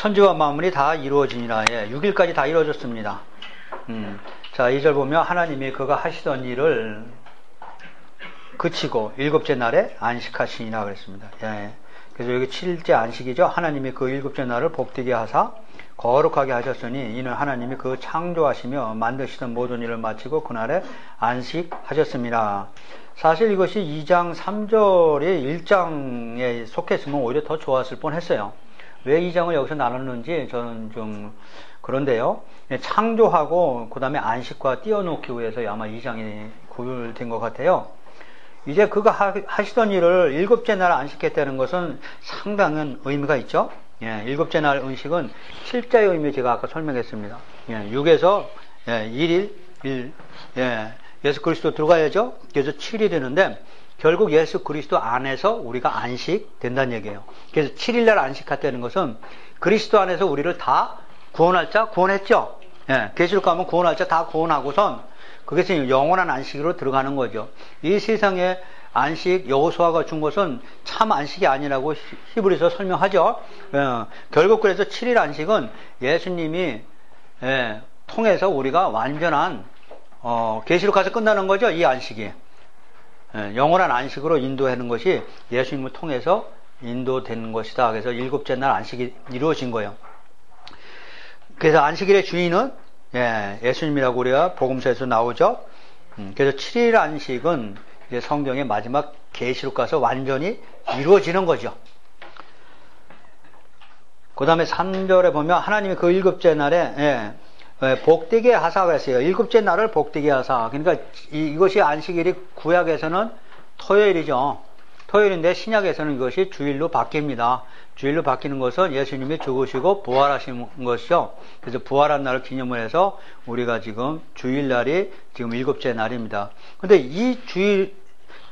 천지와 만물이 다 이루어지니라. 6일까지 다 이루어졌습니다. 자, 2절 보면 하나님이 그가 하시던 일을 그치고 일곱째 날에 안식하시니라 그랬습니다. 그래서 여기 7일째 안식이죠. 하나님이 그 일곱째 날을 복되게 하사 거룩하게 하셨으니 이는 하나님이 그 창조하시며 만드시던 모든 일을 마치고 그날에 안식하셨습니다. 사실 이것이 2장 3절의 1장에 속했으면 오히려 더 좋았을 뻔했어요. 왜 2장을 여기서 나눴는지 저는 좀 그런데요. 창조하고 그 다음에 안식과 띄워놓기 위해서 아마 2장이 구별된 것 같아요. 이제 그가 하시던 일을 일곱째 날 안식했다는 것은 상당한 의미가 있죠. 일곱째 날 음식은 실자의 의미 제가 아까 설명했습니다. 6에서 1일, 예수 그리스도 들어가야죠. 그래서 7이 되는데 결국 예수 그리스도 안에서 우리가 안식된다는 얘기예요. 그래서 7일날 안식했다는 것은 그리스도 안에서 우리를 다 구원할 자 구원했죠. 계시록 가면 구원할 자 다 구원하고선 그것이 영원한 안식으로 들어가는 거죠. 이 세상에 안식 여호수아가 준 것은 참 안식이 아니라고 히브리서 설명하죠. 결국 그래서 7일 안식은 예수님이 통해서 우리가 완전한 계시록 가서 끝나는 거죠. 이 안식이 영원한 안식으로 인도하는 것이 예수님을 통해서 인도되는 것이다. 그래서 일곱째 날 안식이 이루어진 거예요. 그래서 안식일의 주인은 예수님이라고 우리가 복음서에서 나오죠. 그래서 7일 안식은 이제 성경의 마지막 계시록 가서 완전히 이루어지는 거죠. 그 다음에 3절에 보면 하나님이 그 일곱째 날에 복되게 하사 그랬어요. 일곱째 날을 복되게 하사. 그러니까 이것이 안식일이 구약에서는 토요일이죠. 토요일인데 신약에서는 이것이 주일로 바뀝니다. 주일로 바뀌는 것은 예수님이 죽으시고 부활하신 것이죠. 그래서 부활한 날을 기념을 해서 우리가 지금 주일날이 지금 일곱째 날입니다. 근데 이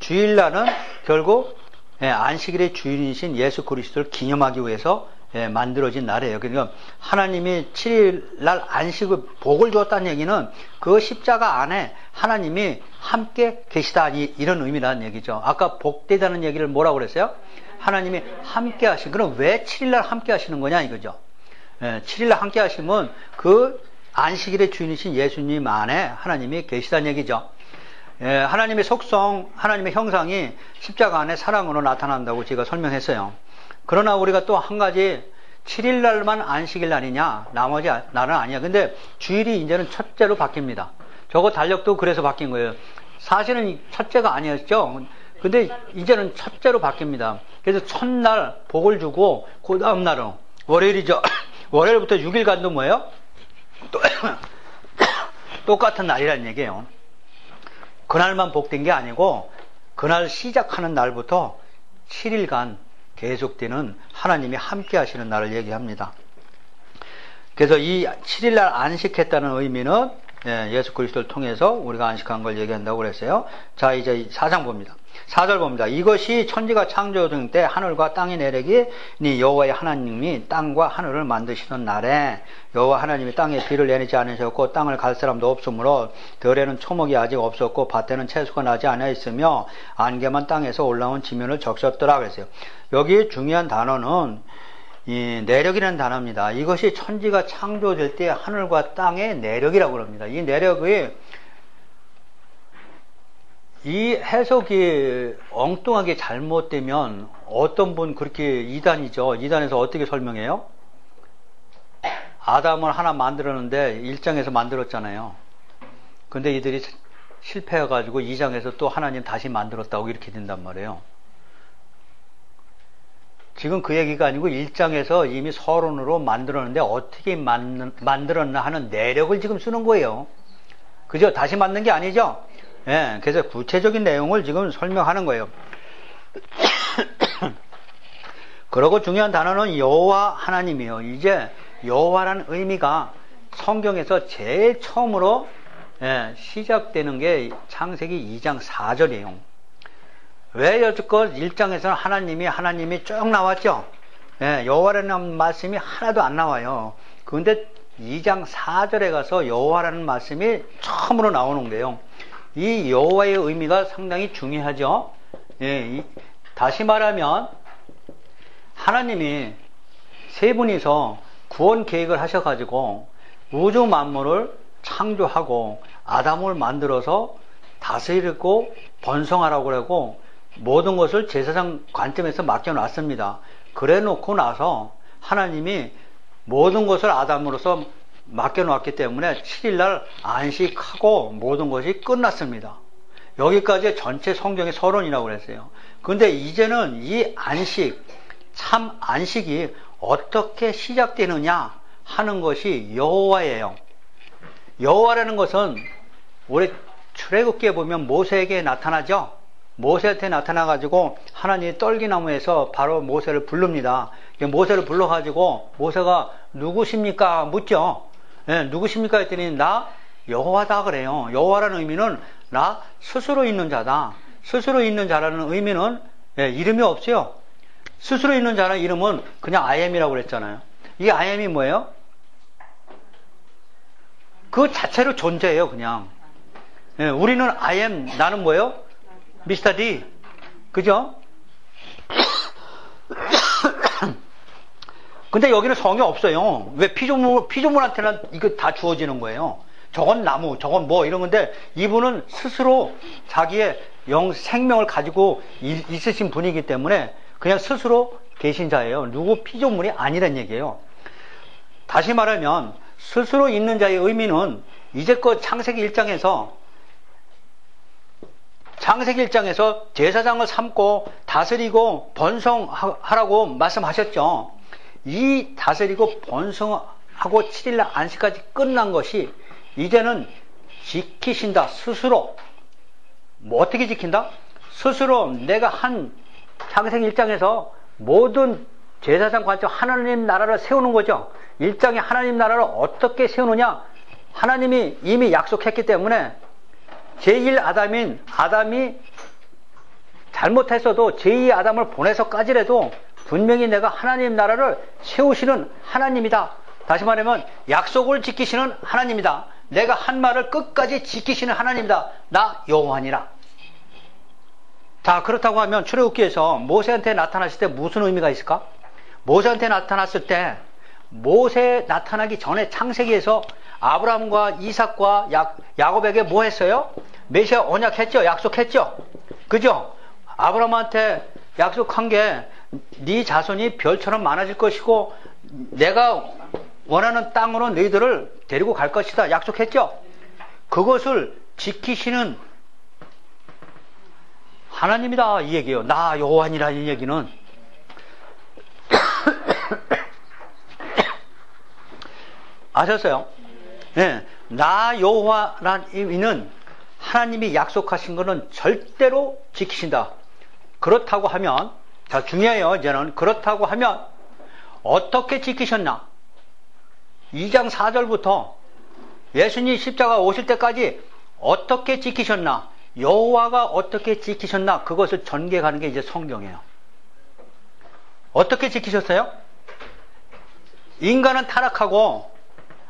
주일날은 결국 안식일의 주인이신 예수 그리스도를 기념하기 위해서 만들어진 날이에요. 그러니까 하나님이 7일날 안식을 복을 주었다는 얘기는 그 십자가 안에 하나님이 함께 계시다 이런 의미라는 얘기죠. 아까 복되다는 얘기를 뭐라고 그랬어요? 하나님이 함께 하신. 그럼 왜 7일날 함께 하시는 거냐 이거죠. 7일날 함께 하시면 그 안식일의 주인이신 예수님 안에 하나님이 계시다는 얘기죠. 하나님의 속성, 하나님의 형상이 십자가 안에 사랑으로 나타난다고 제가 설명했어요. 그러나 우리가 또 한 가지 7일날만 안식일 날이냐 나머지 날은 아니야. 근데 주일이 이제는 첫째로 바뀝니다. 저거 달력도 그래서 바뀐 거예요. 사실은 첫째가 아니었죠. 근데 이제는 첫째로 바뀝니다. 그래서 첫날 복을 주고 그 다음 날은 월요일이죠. 월요일부터 6일간도 뭐예요? 똑같은 날이라는 얘기예요. 그날만 복된 게 아니고 그날 시작하는 날부터 7일간 계속되는 하나님이 함께 하시는 날을 얘기합니다. 그래서 이 7일날 안식했다는 의미는 예수 그리스도를 통해서 우리가 안식한 걸 얘기한다고 그랬어요. 자, 이제 4장 봅니다. 4절 봅니다. 이것이 천지가 창조된 때 하늘과 땅의 내력이 여호와의 하나님이 땅과 하늘을 만드시던 날에 여호와 하나님이 땅에 비를 내리지 않으셨고 땅을 갈 사람도 없으므로 들에는 초목이 아직 없었고 밭에는 채소가 나지 않았으며 안개만 땅에서 올라온 지면을 적셨더라 그랬어요. 여기 중요한 단어는 이 내력이라는 단어입니다. 이것이 천지가 창조될 때 하늘과 땅의 내력이라고 합니다. 이 내력이 이 해석이 엉뚱하게 잘못되면 어떤 분 그렇게 이단이죠. 이단에서 어떻게 설명해요? 아담을 하나 만들었는데 1장에서 만들었잖아요. 근데 이들이 실패해가지고 2장에서 또 하나님 다시 만들었다고 이렇게 된단 말이에요. 지금 그 얘기가 아니고 1장에서 이미 서론으로 만들었는데 어떻게 만들었나 하는 내력을 지금 쓰는 거예요. 그죠? 다시 만든 게 아니죠? 그래서 구체적인 내용을 지금 설명하는 거예요. 그리고 중요한 단어는 여호와 하나님이에요. 이제 여호와라는 의미가 성경에서 제일 처음으로 시작되는 게 창세기 2장 4절이에요. 왜 여태껏 1장에서는 하나님이 쭉 나왔죠? 여호와라는 말씀이 하나도 안 나와요. 그런데 2장 4절에 가서 여호와라는 말씀이 처음으로 나오는 거예요. 이 여호와의 의미가 상당히 중요하죠. 다시 말하면 하나님이 세 분이서 구원 계획을 하셔가지고 우주 만물을 창조하고 아담을 만들어서 다스리고 번성하라고 그러고 모든 것을 제사장 관점에서 맡겨놨습니다. 그래 놓고 나서 하나님이 모든 것을 아담으로서 맡겨놓았기 때문에 7일날 안식하고 모든 것이 끝났습니다. 여기까지 전체 성경의 서론이라고 그랬어요. 근데 이제는 이 안식, 참 안식이 어떻게 시작되느냐 하는 것이 여호와예요. 여호와라는 것은 우리 출애굽기에 보면 모세에게 나타나죠. 모세한테 나타나가지고 하나님이 떨기나무에서 바로 모세를 부릅니다. 모세를 불러가지고 모세가 누구십니까? 묻죠. 네, 누구십니까? 했더니 나 여호와다 그래요. 여호와라는 의미는 나 스스로 있는 자다. 스스로 있는 자라는 의미는 이름이 없어요. 스스로 있는 자라는 이름은 그냥 I am이라고 그랬잖아요. 이 I am이 뭐예요? 그 자체로 존재해요. 그냥. 우리는 I am, 나는 뭐예요? 미스터 D. 그죠? 근데 여기는 성이 없어요. 왜 피조물한테는 이거 다 주어지는 거예요. 저건 나무, 저건 뭐 이런 건데 이분은 스스로 자기의 생명을 가지고 있으신 분이기 때문에 그냥 스스로 계신 자예요. 누구 피조물이 아니란 얘기예요. 다시 말하면 스스로 있는 자의 의미는 이제껏 창세기 1장에서 제사장을 삼고 다스리고 번성하라고 말씀하셨죠. 이 다스리고 번성하고 7일날 안식까지 끝난 것이 이제는 지키신다. 스스로. 뭐 어떻게 지킨다? 스스로 내가 한 창세기 1장에서 모든 제사장 관점 하나님 나라를 세우는 거죠. 1장에 하나님 나라를 어떻게 세우느냐? 하나님이 이미 약속했기 때문에 제1 아담이 잘못했어도 제2 아담을 보내서까지라도 분명히 내가 하나님 나라를 세우시는 하나님이다. 다시 말하면 약속을 지키시는 하나님이다. 내가 한 말을 끝까지 지키시는 하나님이다. 나 여호와니라. 자, 그렇다고 하면 출애굽기에서 모세한테 나타났을 때 무슨 의미가 있을까? 모세한테 나타났을 때 모세 나타나기 전에 창세기에서 아브라함과 이삭과 야곱에게 뭐 했어요? 메시아 언약했죠? 약속했죠? 그죠? 아브라함한테 약속한 게 네 자손이 별처럼 많아질 것이고 내가 원하는 땅으로 너희들을 데리고 갈 것이다. 약속했죠? 그것을 지키시는 하나님이다 이 얘기예요. 나 여호와니라 이 얘기는. 아셨어요? 네, 나 여호와라는 의미는 하나님이 약속하신 것은 절대로 지키신다. 그렇다고 하면, 자, 중요해요. 이제는 그렇다고 하면 어떻게 지키셨나? 2장 4절부터 예수님 십자가 오실 때까지 어떻게 지키셨나? 여호와가 어떻게 지키셨나? 그것을 전개하는 게 이제 성경이에요. 어떻게 지키셨어요? 인간은 타락하고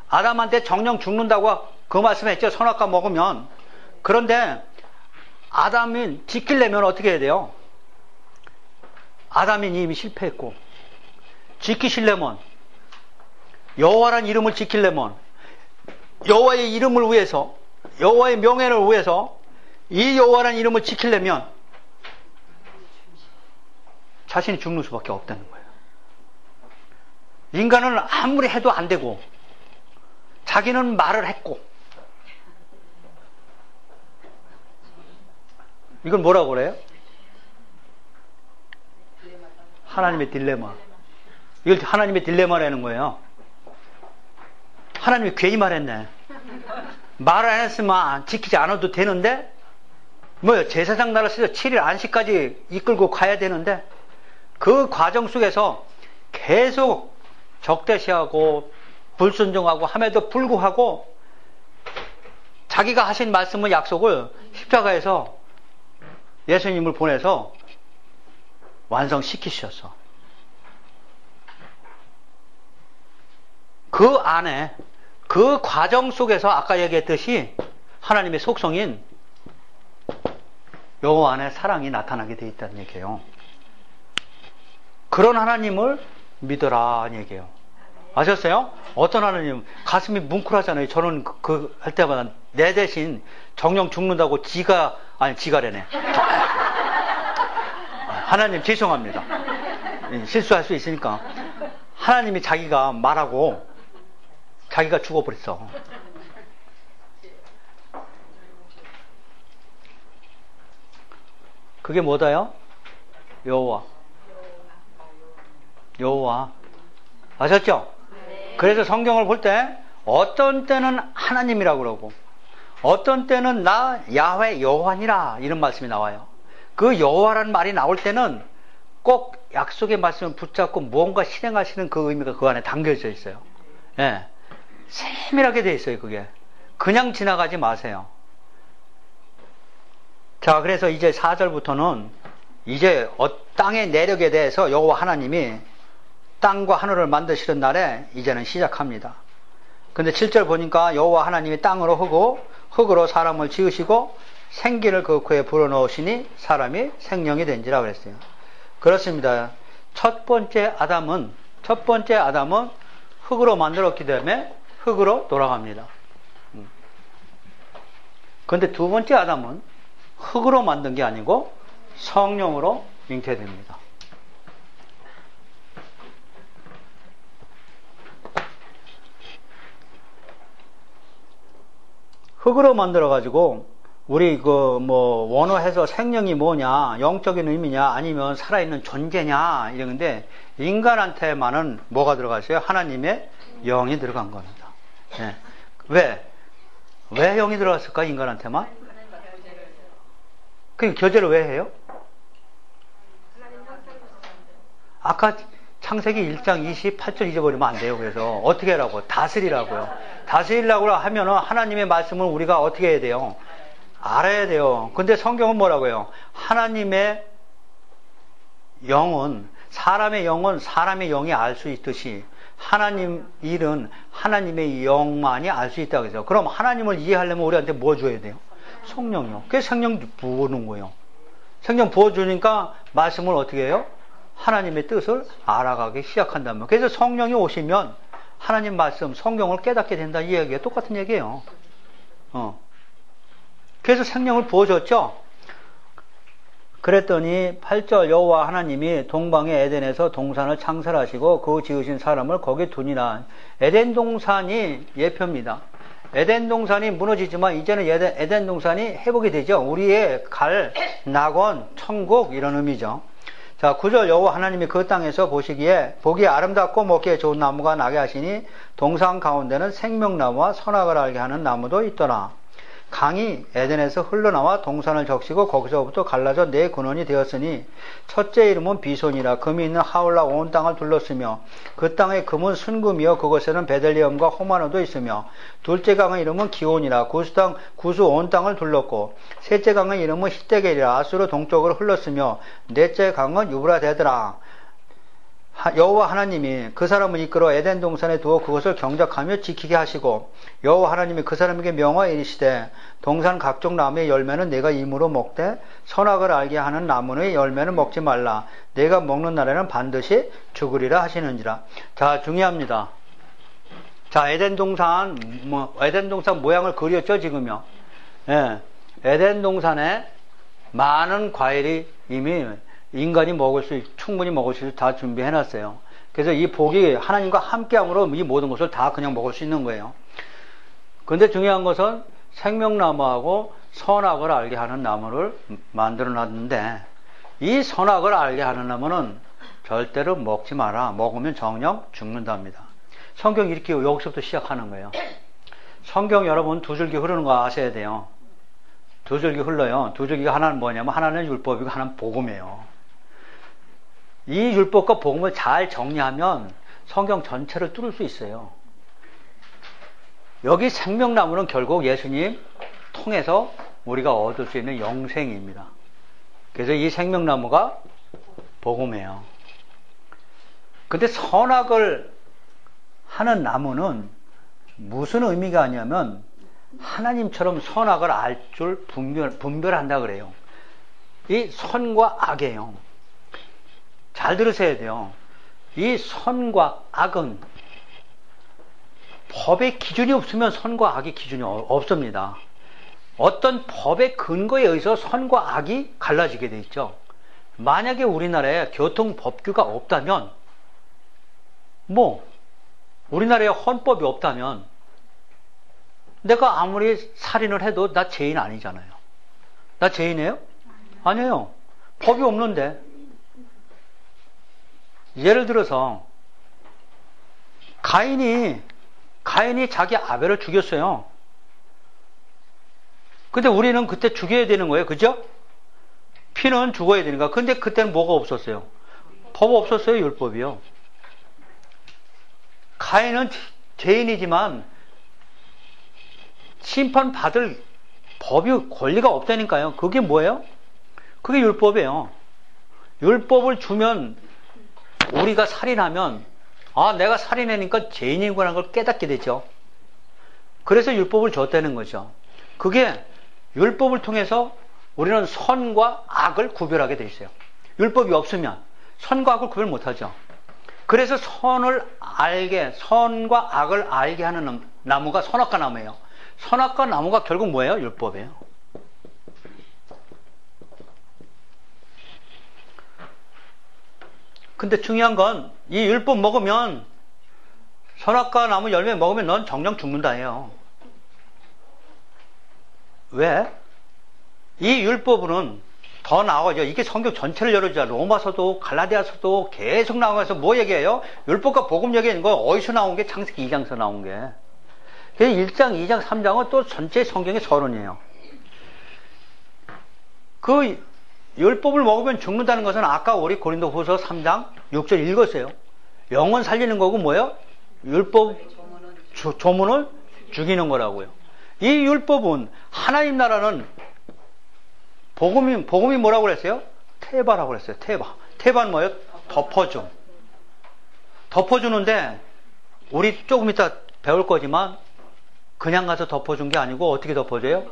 아담한테 정령 죽는다고 그 말씀했죠. 선악과 먹으면. 그런데 아담이 지키려면 어떻게 해야 돼요? 아담이 이미 실패했고 지키시려면 여호와라는 이름을 지키려면 여호와의 이름을 위해서 여호와의 명예를 위해서 이 여호와라는 이름을 지키려면 자신이 죽는 수밖에 없다는 거예요. 인간은 아무리 해도 안 되고 자기는 말을 했고 이걸 뭐라고 그래요? 하나님의 딜레마. 이걸 하나님의 딜레마라는 거예요. 하나님이 괜히 말했네. 말을 안 했으면 지키지 않아도 되는데 뭐요? 제사장 나라에서 7일 안식까지 이끌고 가야 되는데 그 과정 속에서 계속 적대시하고 불순종하고 함에도 불구하고 자기가 하신 말씀의 약속을 십자가에서 예수님을 보내서 완성시키셨어. 그 안에 그 과정 속에서 아까 얘기했듯이 하나님의 속성인 여호와 안에 사랑이 나타나게 돼 있다는 얘기예요. 그런 하나님을 믿어라 얘기해요. 아셨어요? 어떤 하나님 가슴이 뭉클하잖아요. 저는 할 때마다 내 대신 정령 죽는다고 지가래네. 하나님 죄송합니다. 실수할 수 있으니까. 하나님이 자기가 말하고 자기가 죽어버렸어. 그게 뭐다요? 여호와. 아셨죠? 그래서 성경을 볼 때 어떤 때는 하나님이라고 그러고 어떤 때는 나 야훼 여호와니라 이런 말씀이 나와요. 그 여호와라는 말이 나올 때는 꼭 약속의 말씀을 붙잡고 무언가 실행하시는 그 의미가 그 안에 담겨져 있어요. 예. 세밀하게 돼 있어요. 그게 그냥 지나가지 마세요. 자, 그래서 이제 4절부터는 이제 땅의 내력에 대해서 여호와 하나님이 땅과 하늘을 만드시던 날에 이제는 시작합니다. 근데 7절 보니까 여호와 하나님이 땅으로 흙으로 사람을 지으시고 생기를 그 코에 불어넣으시니 사람이 생명이 된지라 그랬어요. 그렇습니다. 첫 번째 아담은 흙으로 만들었기 때문에 흙으로 돌아갑니다. 그런데 두 번째 아담은 흙으로 만든 게 아니고 성령으로 잉태됩니다. 흙으로 만들어가지고 우리 원어해서 생명이 뭐냐, 영적인 의미냐, 아니면 살아있는 존재냐 이러는데 인간한테만은 뭐가 들어갔어요? 하나님의 영이 들어간 겁니다. 네. 왜 영이 들어갔을까? 인간한테만? 그 교제를 왜 해요? 아까 창세기 1장 28절 잊어버리면 안 돼요. 그래서 어떻게 하라고? 다스리라고요. 다스리라고 하면은 하나님의 말씀을 우리가 어떻게 해야 돼요? 알아야 돼요. 근데 성경은 뭐라고요? 하나님의 영은 사람의 영이 알 수 있듯이 하나님 일은 하나님의 영만이 알 수 있다고 해서 그럼 하나님을 이해하려면 우리한테 뭐 줘야 돼요? 성령이요. 그래서 성령 부어놓은 거예요. 성령 부어주니까 말씀을 어떻게 해요? 하나님의 뜻을 알아가기 시작한다면. 그래서 성령이 오시면 하나님 말씀, 성경을 깨닫게 된다 이 얘기가 똑같은 얘기예요. 그래서 생명을 부어줬죠. 그랬더니 8절 여호와 하나님이 동방의 에덴에서 동산을 창설하시고 그 지으신 사람을 거기 두니라. 에덴 동산이 예표입니다. 에덴 동산이 무너지지만 이제는 에덴 동산이 회복이 되죠. 우리의 갈, 낙원, 천국 이런 의미죠. 자, 9절 여호와 하나님이 그 땅에서 보기에 아름답고 먹기에 좋은 나무가 나게 하시니 동산 가운데는 생명나무와 선악을 알게 하는 나무도 있더라. 강이 에덴에서 흘러나와 동산을 적시고 거기서부터 갈라져 네 근원이 되었으니 첫째 이름은 비손이라. 금이 있는 하울라 온 땅을 둘렀으며 그 땅의 금은 순금이요 그곳에는 베들레헴과 호마노도 있으며 둘째 강의 이름은 기온이라. 구수 온 땅을 둘렀고 셋째 강의 이름은 히데겔이라. 아수르 동쪽으로 흘렀으며 넷째 강은 유브라데더라. 여호와 하나님이 그 사람을 이끌어 에덴 동산에 두어 그것을 경작하며 지키게 하시고 여호와 하나님이 그 사람에게 명하여 이르시되 동산 각종 나무의 열매는 내가 임으로 먹되 선악을 알게 하는 나무의 열매는 먹지 말라. 내가 먹는 날에는 반드시 죽으리라 하시는지라. 자, 중요합니다. 자, 에덴 동산 모양을 그렸죠 지금요. 예, 에덴 동산에 많은 과일이 이미 인간이 충분히 먹을 수 있도록 다 준비해 놨어요. 그래서 이 복이 하나님과 함께함으로 이 모든 것을 다 그냥 먹을 수 있는 거예요. 그런데 중요한 것은 생명나무하고 선악을 알게 하는 나무를 만들어 놨는데 이 선악을 알게 하는 나무는 절대로 먹지 마라. 먹으면 정령 죽는답니다. 성경이 이렇게 여기서부터 시작하는 거예요. 성경 여러분 두 줄기 흐르는 거 아셔야 돼요. 두 줄기 흘러요. 두 줄기가 하나는 뭐냐면 하나는 율법이고 하나는 복음이에요. 이 율법과 복음을 잘 정리하면 성경 전체를 뚫을 수 있어요. 여기 생명나무는 결국 예수님 통해서 우리가 얻을 수 있는 영생입니다. 그래서 이 생명나무가 복음이에요. 근데 선악을 하는 나무는 무슨 의미가 아니냐면 하나님처럼 선악을 알 줄 분별한다 그래요. 이 선과 악이에요. 잘 들으셔야 돼요. 이 선과 악은 법의 기준이 없으면 선과 악의 기준이 없습니다. 어떤 법의 근거에 의해서 선과 악이 갈라지게 돼 있죠. 만약에 우리나라에 교통법규가 없다면, 우리나라에 헌법이 없다면, 내가 아무리 살인을 해도 나 죄인 아니잖아요. 나 죄인이에요? 아니에요. 법이 없는데. 예를 들어서, 가인이 자기 아벨을 죽였어요. 근데 우리는 그때 죽여야 되는 거예요. 그죠? 피는 죽어야 되니까. 근데 그때는 뭐가 없었어요? 법 없었어요. 율법이요. 가인은 죄인이지만 심판받을 법이 권리가 없다니까요. 그게 뭐예요? 그게 율법이에요. 율법을 주면 우리가 살인하면 내가 살인하니까 죄인이구나 걸 깨닫게 되죠. 그래서 율법을 줬다는 거죠. 그게 율법을 통해서 우리는 선과 악을 구별하게 돼 있어요. 율법이 없으면 선과 악을 구별 못하죠. 그래서 선과 악을 알게 하는 나무가 선악과 나무예요. 선악과 나무가 결국 뭐예요? 율법이에요. 근데 중요한 건 이 율법 먹으면, 선악과 나무 열매 먹으면 넌 정령 죽는다 해요. 왜? 이 율법은 더 나아가죠. 이게 성경 전체를 열어주자. 로마서도 갈라디아서도 계속 나와서 뭐 얘기해요? 율법과 복음 얘기하는 거 어디서 나온 게? 창세기 2장에서 나온 게. 1장, 2장, 3장은 또 전체 성경의 서론이에요. 그 율법을 먹으면 죽는다는 것은 아까 우리 고린도후서 3장 6절 읽었어요. 영혼 살리는 거고 뭐예요? 율법 조문을 죽이는 거라고요. 이 율법은 하나님 나라는 복음이 뭐라고 그랬어요? 테바라고 그랬어요. 테바는 뭐예요? 덮어주는데 우리 조금 이따 배울 거지만 그냥 가서 덮어준 게 아니고 어떻게 덮어줘요?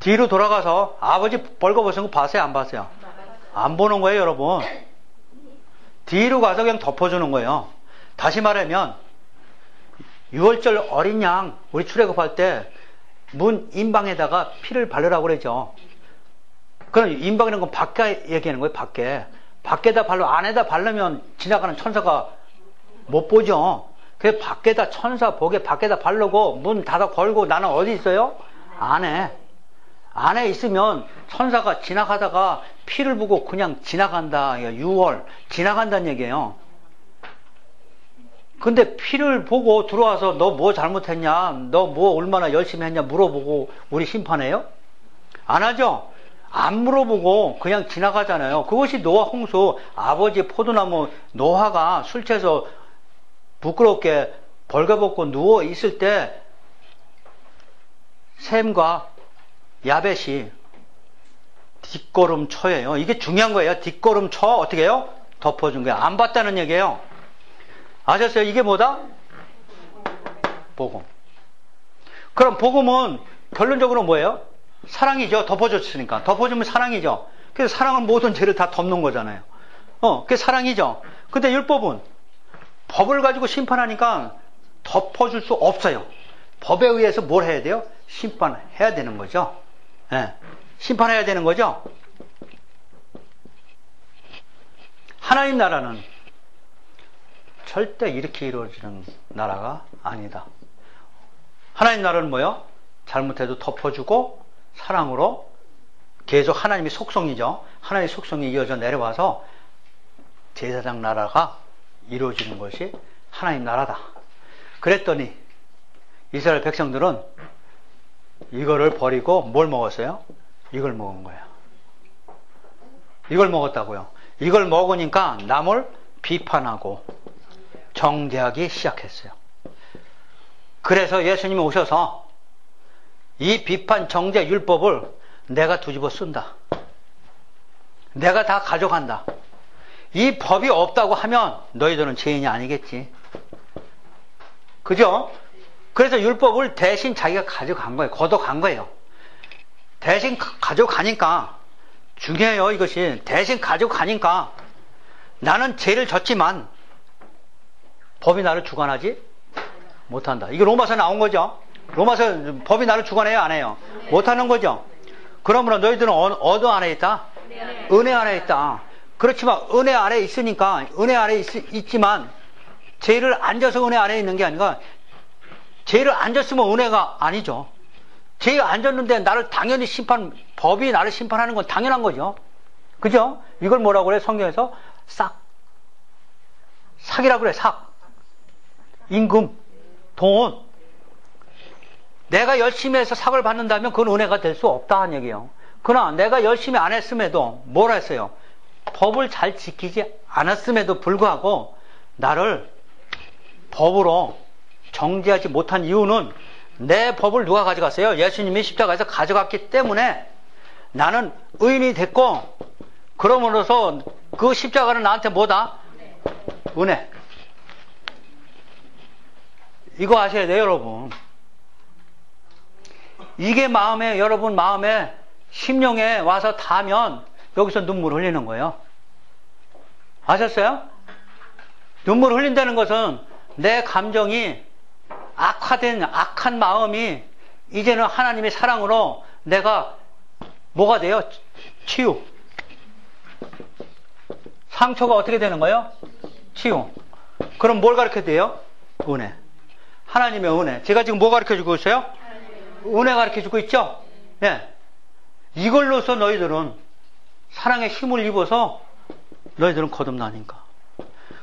뒤로 돌아가서 아버지 벌거벗은 거 봤어요? 안 봤어요? 안 보는 거예요, 여러분. 뒤로 가서 그냥 덮어주는 거예요. 다시 말하면 6월절 어린 양 우리 출애굽할 때 문 임방에다가 피를 바르라고 그러죠. 그럼 임방이라는 건 밖에 얘기하는 거예요. 밖에다 안에다 바르면 지나가는 천사가 못 보죠. 그래서 밖에다 천사 보게 밖에다 바르고 문 닫아 걸고 나는 어디 있어요? 안에 있으면 천사가 지나가다가 피를 보고 그냥 지나간다. 6월 지나간다는 얘기예요. 근데 피를 보고 들어와서 너 뭐 잘못했냐? 너 뭐 얼마나 열심히 했냐? 물어보고 우리 심판해요? 안 하죠? 안 물어보고 그냥 지나가잖아요. 그것이 노아 홍수, 아버지 포도나무 노아가 술 취해서 부끄럽게 벌거벗고 누워 있을 때 셈과 야벳이 뒷걸음쳐예요. 이게 중요한 거예요. 뒷걸음쳐 어떻게 해요? 덮어준 거예요. 안 봤다는 얘기예요. 아셨어요? 이게 뭐다? 복음. 그럼 복음은 결론적으로 뭐예요? 사랑이죠. 덮어줬으니까. 덮어주면 사랑이죠. 그래서 사랑은 모든 죄를 다 덮는 거잖아요. 그게 사랑이죠. 근데 율법은 법을 가지고 심판하니까 덮어줄 수 없어요. 법에 의해서 뭘 해야 돼요? 심판해야 되는 거죠. 네. 심판해야 되는 거죠. 하나님 나라는 절대 이렇게 이루어지는 나라가 아니다. 하나님 나라는 뭐요? 잘못해도 덮어주고 사랑으로 계속 하나님의 속성이죠. 하나님의 속성이 이어져 내려와서 제사장 나라가 이루어지는 것이 하나님 나라다. 그랬더니 이스라엘 백성들은 이거를 버리고 뭘 먹었어요? 이걸 먹은 거예요. 이걸 먹었다고요. 이걸 먹으니까 남을 비판하고 정죄하기 시작했어요. 그래서 예수님이 오셔서 이 비판 정죄 율법을 내가 뒤집어 쓴다. 내가 다 가져간다. 이 법이 없다고 하면 너희들은 죄인이 아니겠지. 그죠? 그래서 율법을 대신 자기가 가져간 거예요. 걷어간 거예요. 대신 가져가니까 중요해요. 이것이 대신 가져가니까 나는 죄를 졌지만 법이 나를 주관하지 못한다. 이게 로마서 나온 거죠. 로마서 법이 나를 주관해요, 안 해요? 못하는 거죠. 그러므로 너희들은 어느 안에 있다? 은혜 안에 있다. 그렇지만 은혜 안에 있으니까 은혜 안에 있지만 죄를 앉아서 은혜 안에 있는 게 아니라 죄를 앉았으면 은혜가 아니죠. 죄에 앉았는데 나를 당연히 법이 나를 심판하는 건 당연한 거죠. 그죠? 이걸 뭐라고 그래? 성경에서 삭이라고 그래, 삭. 임금, 돈. 내가 열심히 해서 삭을 받는다면 그건 은혜가 될 수 없다는 얘기예요. 그러나 내가 열심히 안 했음에도 뭘 했어요? 법을 잘 지키지 않았음에도 불구하고 나를 법으로 정죄하지 못한 이유는 내 법을 누가 가져갔어요? 예수님이 십자가에서 가져갔기 때문에 나는 의인이 됐고, 그러므로서 그 십자가는 나한테 뭐다? 은혜. 이거 아셔야 돼요, 여러분. 이게 여러분 마음에 심령에 와서 닿으면 여기서 눈물 흘리는 거예요. 아셨어요? 눈물 흘린다는 것은 내 감정이 악한 마음이 이제는 하나님의 사랑으로 내가 뭐가 돼요? 치유. 상처가 어떻게 되는 거예요? 치유. 그럼 뭘 가르쳐야 돼요? 은혜. 하나님의 은혜. 제가 지금 뭐 가르쳐주고 있어요? 은혜 가르쳐주고 있죠? 네. 이걸로서 너희들은 사랑의 힘을 입어서 너희들은 거듭나니까.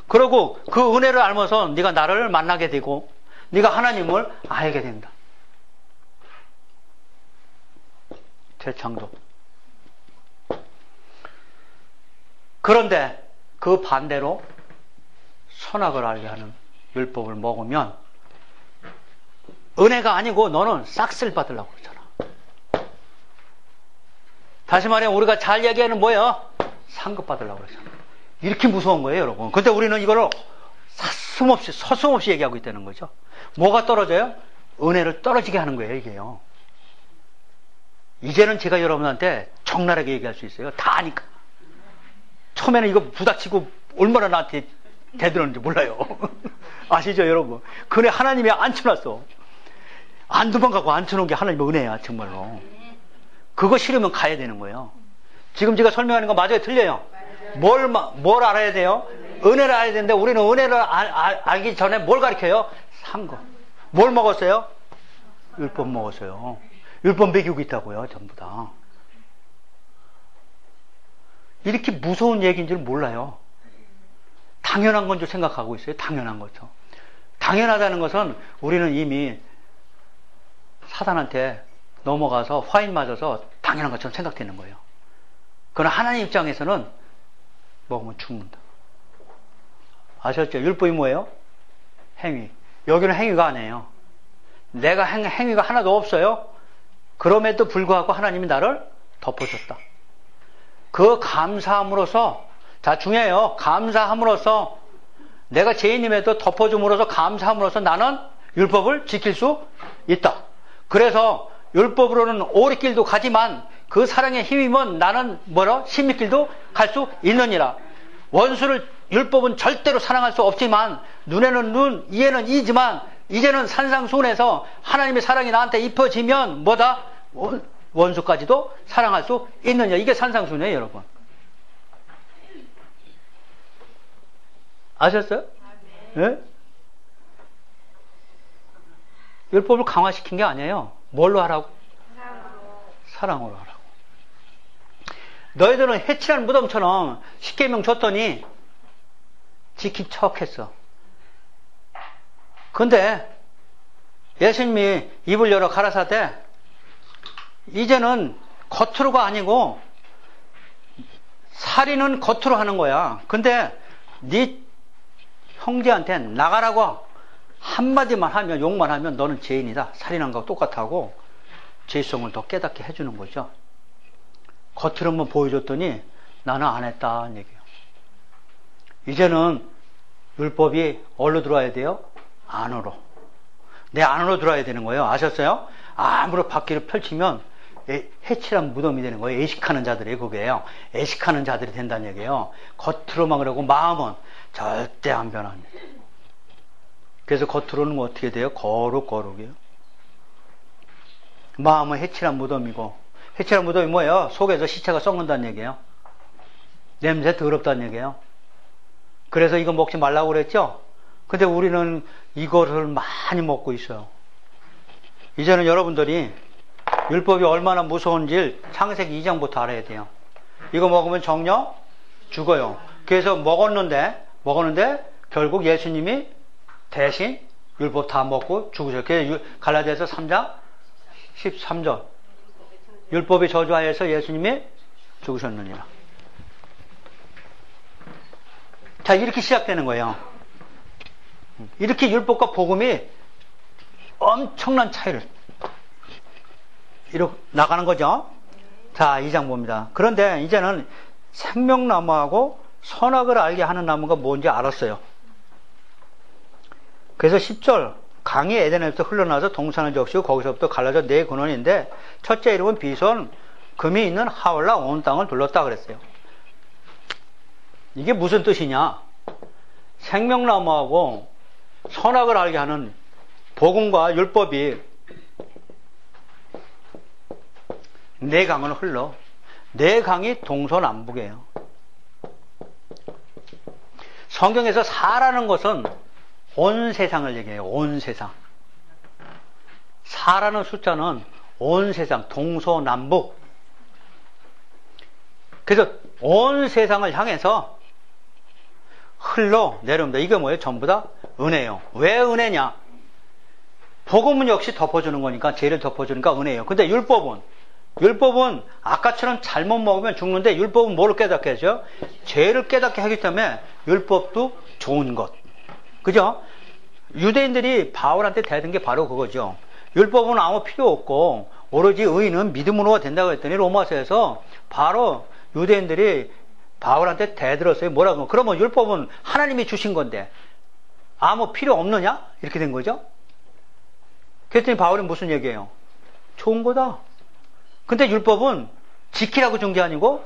그리고 그 은혜를 알면서 네가 나를 만나게 되고 네가 하나님을 알게 된다. 재창조. 그런데 그 반대로 선악을 알게 하는 율법을 먹으면 은혜가 아니고 너는 싹쓸 받으려고 그러잖아. 다시 말해 우리가 잘 얘기하는 뭐예요? 상급 받으려고 그러잖아. 이렇게 무서운 거예요, 여러분. 근데 우리는 이거를 서슴없이 얘기하고 있다는 거죠. 뭐가 떨어져요? 은혜를 떨어지게 하는 거예요, 이게요. 이제는 제가 여러분한테 적나라하게 얘기할 수 있어요. 다 아니까. 처음에는 이거 부닥치고 얼마나 나한테 대들었는지 몰라요. 아시죠, 여러분? 그네 하나님이 앉혀놨어. 안 도망가고 앉혀놓은 게 하나님의 은혜야, 정말로. 그거 싫으면 가야 되는 거예요. 지금 제가 설명하는 거 맞아요? 틀려요? 뭘 알아야 돼요? 은혜를 알아야 되는데 우리는 은혜를 알기 전에 뭘 가르쳐요? 산 거. 뭘 먹었어요? 율법 먹었어요. 율법 먹이고 있다고요, 전부 다. 이렇게 무서운 얘기인 줄 몰라요. 당연한 건 줄 생각하고 있어요. 당연한 거죠. 당연하다는 것은 우리는 이미 사단한테 넘어가서 화인 맞아서 당연한 것처럼 생각되는 거예요. 그러나 하나님 입장에서는 먹으면 죽는다. 아셨죠? 율법이 뭐예요? 행위. 여기는 행위가 아니에요. 내가 행위가 하나도 없어요. 그럼에도 불구하고 하나님이 나를 덮어줬다. 그 감사함으로써, 자, 중요해요. 감사함으로써 내가 죄인임에도 덮어줌으로써 감사함으로써 나는 율법을 지킬 수 있다. 그래서 율법으로는 오리길도 가지만 그 사랑의 힘이면 나는 십리길도 갈 수 있느니라. 원수를 율법은 절대로 사랑할 수 없지만 눈에는 눈, 이에는 이지만 이제는 산상수훈에서 하나님의 사랑이 나한테 입혀지면 뭐다? 원수까지도 사랑할 수 있느냐. 이게 산상수훈이에요, 여러분. 아셨어요? 네? 율법을 강화시킨 게 아니에요. 뭘로 하라고? 사랑으로 하라고. 너희들은 해칠한 무덤처럼 십계명 줬더니 지킨 척 했어. 근데 예수님이 입을 열어 가라사대 이제는 겉으로가 아니고 살인은 겉으로 하는 거야. 근데 네 형제한테 나가라고 한마디만 하면, 욕만 하면 너는 죄인이다. 살인한 거하고 똑같다고 죄성을 더 깨닫게 해주는 거죠. 겉으로만 보여줬더니 나는 안 했다는 얘기예요. 이제는 율법이 어디로 들어와야 돼요? 안으로. 내 안으로 들어와야 되는 거예요. 아셨어요? 아무로 바퀴를 펼치면 해칠한 무덤이 되는 거예요. 애식하는 자들이 그게요. 애식하는 자들이 된다는 얘기예요. 겉으로만 그러고 마음은 절대 안 변합니다. 그래서 겉으로는 어떻게 돼요? 거룩이에요. 마음은 해칠한 무덤이고, 해칠한 무덤이 뭐예요? 속에서 시체가 썩는다는 얘기예요. 냄새 더럽다는 얘기예요. 그래서 이거 먹지 말라고 그랬죠? 근데 우리는 이거를 많이 먹고 있어요. 이제는 여러분들이 율법이 얼마나 무서운지 창세기 2장부터 알아야 돼요. 이거 먹으면 정령 죽어요. 그래서 먹었는데 결국 예수님이 대신 율법 다 먹고 죽으셔요. 그래서 갈라디아서 3장 13절. 율법이 저주하여서 예수님이 죽으셨느니라. 자, 이렇게 시작되는 거예요. 이렇게 율법과 복음이 엄청난 차이를 이렇게 나가는 거죠. 자, 2장 봅니다. 그런데 이제는 생명나무하고 선악을 알게 하는 나무가 뭔지 알았어요. 그래서 10절, 강이 에덴에서 흘러나서 동산을 적시고 거기서부터 갈라져 네 근원인데 첫째 이름은 비손, 금이 있는 하울라 온 땅을 둘렀다 그랬어요. 이게 무슨 뜻이냐? 생명나무하고 선악을 알게 하는 복음과 율법이 네 강을 흘러. 네 강이 동서남북이에요. 성경에서 사라는 것은 온 세상을 얘기해요. 온 세상. 사라는 숫자는 온 세상, 동서남북. 그래서 온 세상을 향해서 흘러 내려옵니다. 이게 뭐예요? 전부 다 은혜예요. 왜 은혜냐? 복음은 역시 덮어주는 거니까, 죄를 덮어주니까 은혜예요. 근데 율법은 아까처럼 잘못 먹으면 죽는데, 율법은 뭐를 깨닫게 하죠? 죄를 깨닫게 하기 때문에 율법도 좋은 것. 그죠? 유대인들이 바울한테 대든 게 바로 그거죠. 율법은 아무 필요 없고 오로지 의인은 믿음으로 된다고 했더니 로마서에서 바로 유대인들이 바울한테 대들었어요. 뭐라고? 그러면 율법은 하나님이 주신 건데 아무 필요 없느냐? 이렇게 된 거죠. 그랬더니 바울이 무슨 얘기예요? 좋은 거다. 근데 율법은 지키라고 준 게 아니고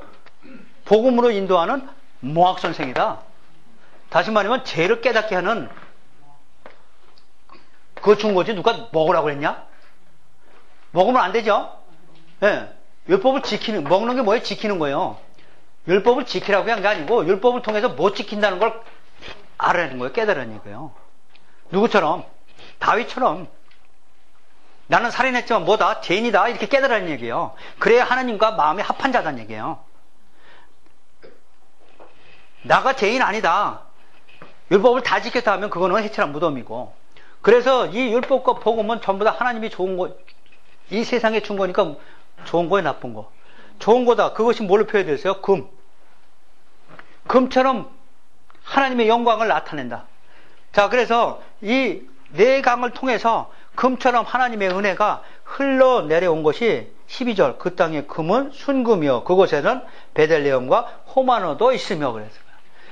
복음으로 인도하는 모학선생이다. 다시 말하면 죄를 깨닫게 하는 그거 준 거지. 누가 먹으라고 했냐? 먹으면 안 되죠? 예. 율법을 먹는 게 뭐예요? 지키는 거예요. 율법을 지키라고 한 게 아니고 율법을 통해서 못 지킨다는 걸 알아내는 거예요. 깨달은 얘기예요. 누구처럼? 다윗처럼. 나는 살인했지만 뭐다? 죄인이다. 이렇게 깨달은 얘기예요. 그래야 하나님과 마음이 합한 자다는 얘기예요. 나가 죄인 아니다. 율법을 다 지켰다 하면 그거는 해칠한 무덤이고. 그래서 이 율법과 복음은 전부 다 하나님이 좋은 거, 이 세상에 준 거니까 좋은 거에 나쁜 거. 좋은 거다. 그것이 뭘로 표현되었어요? 금. 금처럼 하나님의 영광을 나타낸다. 자, 그래서 이 네 강을 통해서 금처럼 하나님의 은혜가 흘러내려온 것이 12절. 그 땅의 금은 순금이요. 그곳에는 베들레헴과 호마노도 있으며 그랬어요.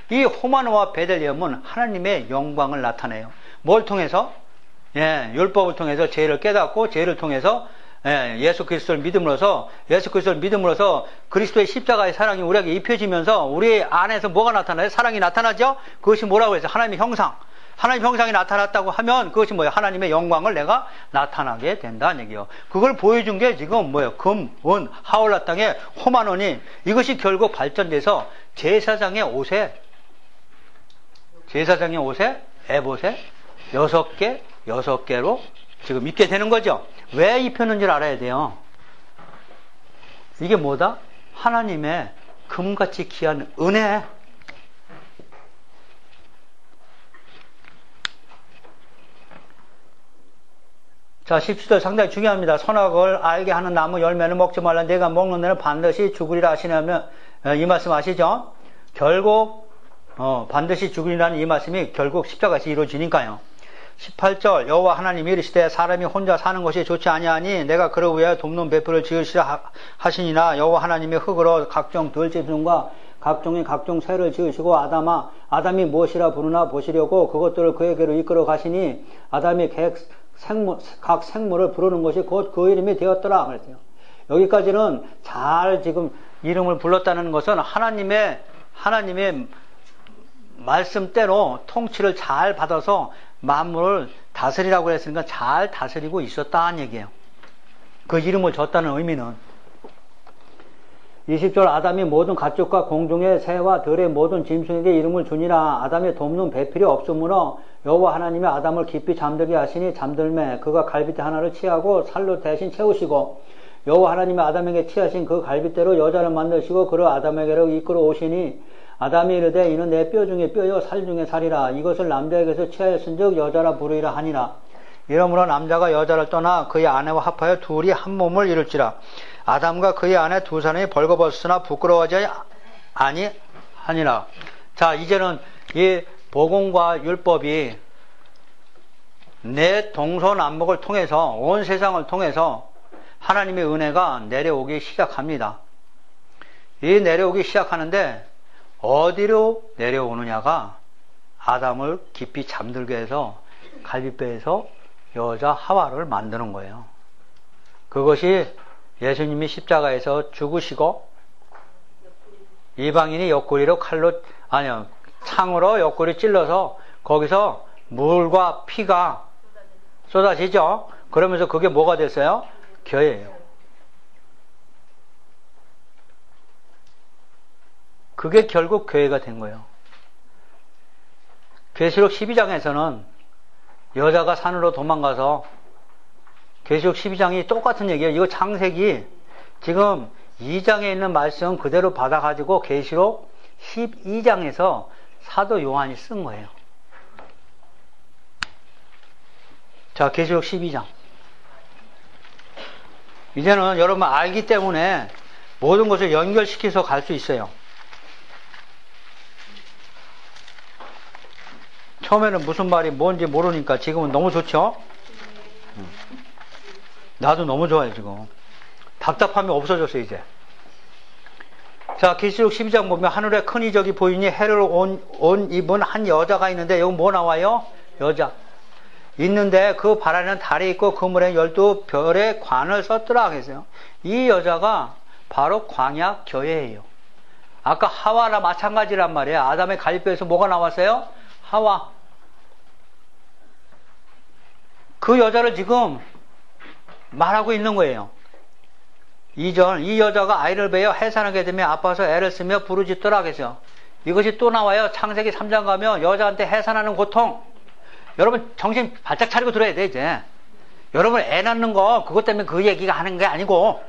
이 호마노와 베들레헴은 하나님의 영광을 나타내요. 뭘 통해서? 예, 율법을 통해서 죄를 깨닫고 죄를 통해서 예수 그리스도를 믿음으로써 그리스도의 십자가의 사랑이 우리에게 입혀지면서 우리 안에서 뭐가 나타나요? 사랑이 나타나죠? 그것이 뭐라고 해서 하나님의 형상. 하나님의 형상이 나타났다고 하면 그것이 뭐예요? 하나님의 영광을 내가 나타나게 된다는 얘기예요. 그걸 보여준 게 지금 뭐예요? 금, 은, 하울라 땅의 호마논이 이것이 결국 발전돼서 제사장의 옷에 에봇에 6개로 지금 입게 되는 거죠. 왜 입혔는지를 알아야 돼요. 이게 뭐다? 하나님의 금같이 귀한 은혜. 자, 17절 상당히 중요합니다. 선악을 알게 하는 나무 열매는 먹지 말라. 내가 먹는 데는 반드시 죽으리라 하시냐면 이 말씀 아시죠? 결국 반드시 죽으리라는 이 말씀이 결국 십자가에서 이루어지니까요. 18절 여호와 하나님이 이르시되 사람이 혼자 사는 것이 좋지 아니하니 내가 그를 위하여 돕는 배풀을 지으시라 하시니나 여호와 하나님이 흙으로 각종 들짐승과 각종 새를 지으시고 아담이 무엇이라 부르나 보시려고 그것들을 그에게로 이끌어 가시니 아담이 각 생물을 부르는 것이 곧 그 이름이 되었더라 그랬어요. 여기까지는 잘 지금 이름을 불렀다는 것은 하나님의 말씀대로 통치를 잘 받아서 만물을 다스리라고 했으니까 잘 다스리고 있었다는 얘기예요. 그 이름을 줬다는 의미는 20절 아담이 모든 가축과 공중의 새와 들의 모든 짐승에게 이름을 주니라. 아담의 돕는 배필이 없으므로 여호와 하나님이 아담을 깊이 잠들게 하시니 잠들매 그가 갈빗대 하나를 취하고 살로 대신 채우시고 여호와 하나님이 아담에게 취하신 그 갈빗대로 여자를 만드시고 그를 아담에게로 이끌어 오시니 아담이 이르되 이는 내 뼈 중에 뼈요 살 중에 살이라. 이것을 남자에게서 취하였은즉 여자라 부르리라 하니라. 이러므로 남자가 여자를 떠나 그의 아내와 합하여 둘이 한 몸을 이룰지라. 아담과 그의 아내 두 사람이 벌거벗으나 부끄러워하지 아니하니라. 자, 이제는 이 복음과 율법이 내 동서남북을 통해서 온 세상을 통해서 하나님의 은혜가 내려오기 시작합니다. 이 내려오기 시작하는데 어디로 내려오느냐가 아담을 깊이 잠들게 해서 갈빗배에서 여자 하와를 만드는 거예요. 그것이 예수님이 십자가에서 죽으시고 이방인이 옆구리로 창으로 옆구리 찔러서 거기서 물과 피가 쏟아지죠. 그러면서 그게 뭐가 됐어요? 교회예요. 그게 결국 교회가 된 거예요. 계시록 12장에서는 여자가 산으로 도망가서 계시록 12장이 똑같은 얘기예요. 이거 창세기 지금 2장에 있는 말씀 그대로 받아가지고 계시록 12장에서 사도 요한이 쓴 거예요. 자, 계시록 12장. 이제는 여러분 알기 때문에 모든 것을 연결시켜서 갈 수 있어요. 처음에는 무슨 말이 뭔지 모르니까 지금은 너무 좋죠? 나도 너무 좋아요, 지금. 답답함이 없어졌어요, 이제. 자, 계시록 12장 보면 하늘에 큰 이적이 보이니 해를 온 입은 한 여자가 있는데, 여기 뭐 나와요? 여자. 있는데 그 발 안에는 달이 있고 그물에 12별의 관을 썼더라 그랬어요. 이 여자가 바로 광야 교회예요. 아까 하와나 마찬가지란 말이에요. 아담의 갈빗배에서 뭐가 나왔어요? 하와. 그 여자를 지금 말하고 있는 거예요. 2절, 이 여자가 아이를 베어 해산하게 되면 아파서 애를 쓰며 부르짖더라 그랬어요. 이것이 또 나와요. 창세기 3장 가면 여자한테 해산하는 고통. 여러분 정신 바짝 차리고 들어야 돼 이제. 여러분 애 낳는 거 그것 때문에 그 얘기가 하는 게 아니고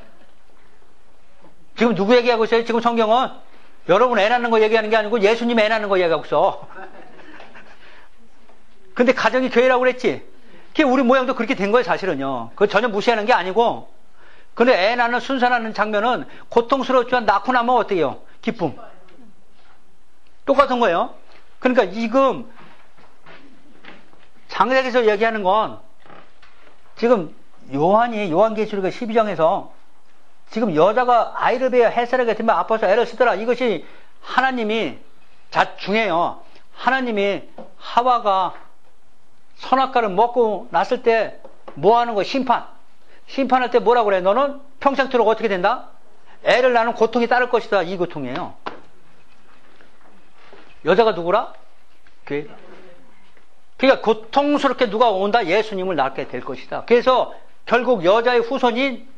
지금 누구 얘기하고 있어요? 지금 성경은 여러분 애 낳는 거 얘기하는 게 아니고 예수님 애 낳는 거 얘기하고 있어. 근데 가정이 교회라고 그랬지. 그게 우리 모양도 그렇게 된 거예요 사실은요. 그거 전혀 무시하는 게 아니고. 근데 애 낳는 순산하는 장면은 고통스럽지만 낳고 나면 어때요? 기쁨. 똑같은 거예요. 그러니까 지금 창세기에서 얘기하는 건 지금 요한계시록 12장에서 지금 여자가 아이를 베어 해산하게 되면 아파서 애를 쓰더라. 이것이 하나님이 중요해요. 하나님이 하와가 선악과를 먹고 났을 때 뭐 하는 거? 심판할 때 뭐라고 그래? 너는 평생토록 어떻게 된다? 애를 낳는 고통이 따를 것이다. 이 고통이에요. 여자가 누구라? 그러니까 고통스럽게 누가 온다? 예수님을 낳게 될 것이다. 그래서 결국 여자의 후손인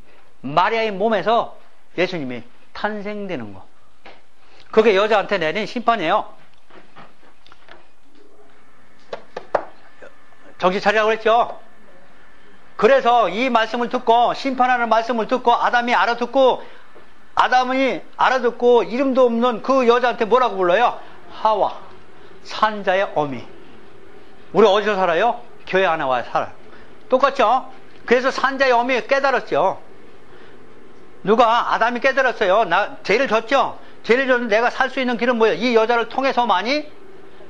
마리아의 몸에서 예수님이 탄생되는 거. 그게 여자한테 내린 심판이에요. 정신 차리라고 그랬죠? 그래서 이 말씀을 듣고 심판하는 말씀을 듣고 아담이 알아듣고 이름도 없는 그 여자한테 뭐라고 불러요? 하와. 산자의 어미. 우리 어디서 살아요? 교회 안에 와야 살아요. 똑같죠? 그래서 산자의 어미 깨달았죠. 누가? 아담이 깨달았어요. 죄를 졌죠? 죄를 졌는데 내가 살 수 있는 길은 뭐예요? 이 여자를 통해서만이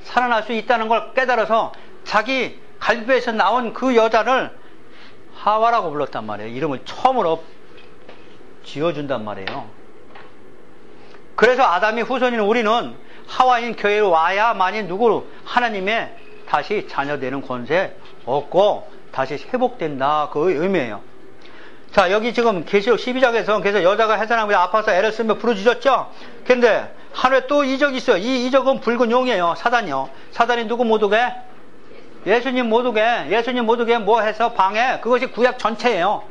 살아날 수 있다는 걸 깨달아서 자기 갈비에서 나온 그 여자를 하와라고 불렀단 말이에요. 이름을 처음으로 지어준단 말이에요. 그래서 아담이 후손인 우리는 하와인 교회에 와야만이 누구로? 하나님의 다시 자녀되는 권세 얻고 다시 회복된다. 그 의미예요. 자, 여기 지금 계시록 12장에서 그래서 여자가 해산하며 아파서 애를 쓰며 부르짖었죠. 그런데 하늘에 또 이적이 있어요. 이 이적은 붉은 용이에요. 사단이요. 사단이 누구 못 오게? 예수님 모독에 뭐 해서 방해, 그것이 구약 전체예요.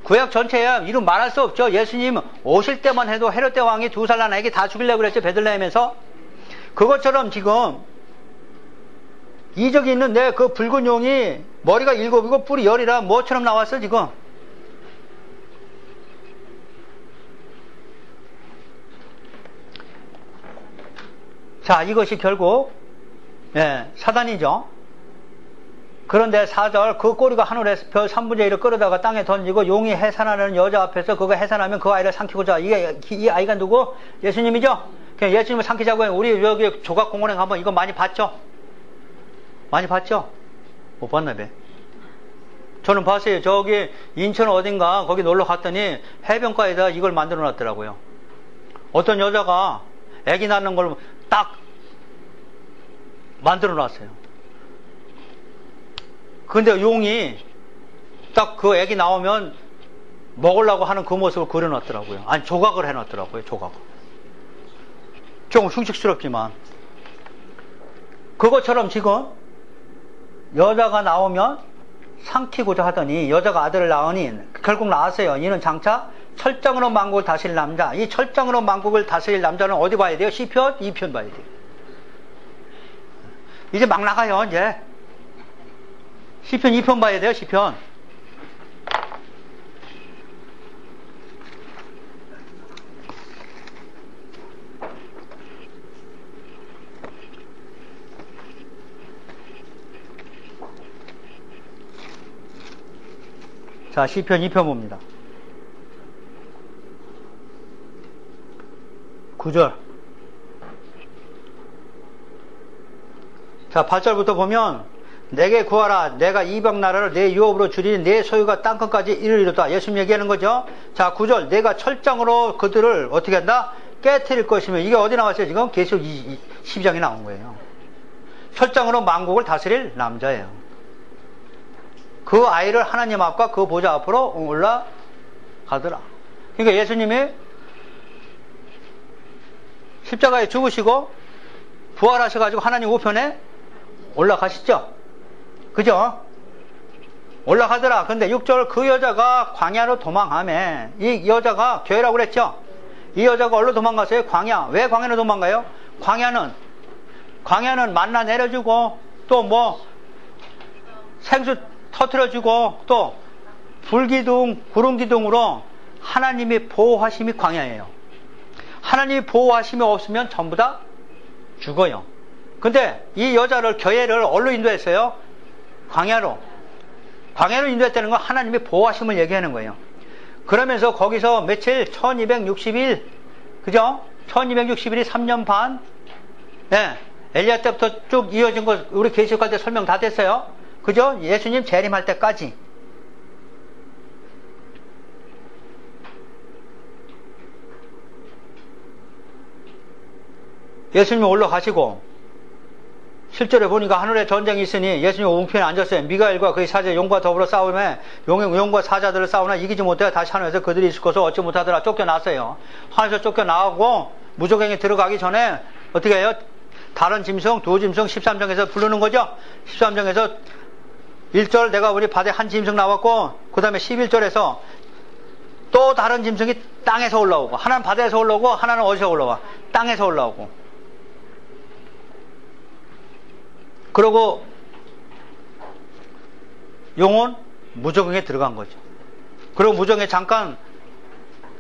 구약 전체야. 이루 말할 수 없죠. 예수님 오실 때만 해도 헤롯 왕이 2살 난 애기 다 죽이려고 그랬죠. 베들레헴에서. 그것처럼 지금 이적이 있는데 그 붉은 용이 머리가 7이고 뿔이 10이라 뭐처럼 나왔어 지금. 자, 이것이 결국 사단이죠. 그런데 4절, 그 꼬리가 하늘에서 별 3분의 1을 끌어다가 땅에 던지고 용이 해산하는 여자 앞에서 그거 해산하면 그 아이를 삼키고자. 이 아이가 누구? 예수님이죠? 그냥 예수님을 삼키자고 해. 우리 여기 조각공원에 가면 이거 많이 봤죠? 많이 봤죠? 못 봤나 봐. 저는 봤어요. 저기 인천 어딘가 거기 놀러 갔더니 해변가에다 이걸 만들어 놨더라고요. 어떤 여자가 애기 낳는 걸 딱 만들어 놨어요. 근데 용이 딱 그 애기 나오면 먹으려고 하는 그 모습을 그려놨더라고요. 아니, 조각을 해놨더라고요. 조각을. 조금 흉측스럽지만 그것처럼 지금 여자가 나오면 삼키고자 하더니 여자가 아들을 낳으니 결국 낳았어요. 이는 장차 철장으로 만국을 다스릴 남자. 이 철장으로 만국을 다스릴 남자는 어디 봐야 돼요? 시편 2편 봐야 돼요. 이제 막 나가요. 이제 시편 2편 봐야 돼요. 시편. 자, 시편 2편 봅니다. 9절. 자, 8절부터 보면 내게 구하라. 내가 이방 나라를 내 유업으로 주리니 내 소유가 땅끝까지 이르리로다. 예수님 얘기하는 거죠. 자, 9절. 내가 철장으로 그들을 어떻게 한다? 깨트릴 것이며. 이게 어디 나왔어요? 지금 계시록 12장에 나온 거예요. 철장으로 만국을 다스릴 남자예요. 그 아이를 하나님 앞과 그 보좌 앞으로 올라가더라. 그러니까 예수님이 십자가에 죽으시고 부활하셔가지고 하나님 우편에 올라가시죠. 그죠? 올라가더라. 근데 6절, 그 여자가 광야로 도망하며. 이 여자가 교회라고 그랬죠. 이 여자가 어디로 도망갔어요? 광야. 왜 광야로 도망가요? 광야는 만나 내려주고 또 뭐 생수 터뜨려주고 또 불기둥, 구름기둥으로 하나님이 보호하심이 광야예요. 하나님이 보호하심이 없으면 전부 다 죽어요. 근데 이 여자를, 교회를 어디로 인도했어요? 광야로 인도했다는 건 하나님이 보호하심을 얘기하는 거예요. 그러면서 거기서 며칠? 1260일. 그죠? 1260일이 3년 반. 네. 엘리야 때부터 쭉 이어진 거 우리 계시록할 때 설명 다 됐어요. 그죠? 예수님 재림할 때까지. 예수님이 올라가시고 실제로 보니까 하늘에 전쟁이 있으니 예수님이 우편에 앉았어요. 미가엘과 그의 사자 용과 더불어 싸우며 용과 사자들을 싸우나 이기지 못해 다시 하늘에서 그들이 있을 것을 얻지 못하더라. 쫓겨났어요. 하늘에서 쫓겨나고 무적행에 들어가기 전에 어떻게 해요? 다른 짐승, 두 짐승 13장에서 부르는 거죠. 13장에서 1절 내가 우리 바다에 한 짐승 나왔고 그 다음에 11절에서 또 다른 짐승이 땅에서 올라오고, 하나는 바다에서 올라오고 하나는 어디서 올라와? 땅에서 올라오고. 그리고 용은 무적응에 들어간 거죠. 그리고 무적응에 잠깐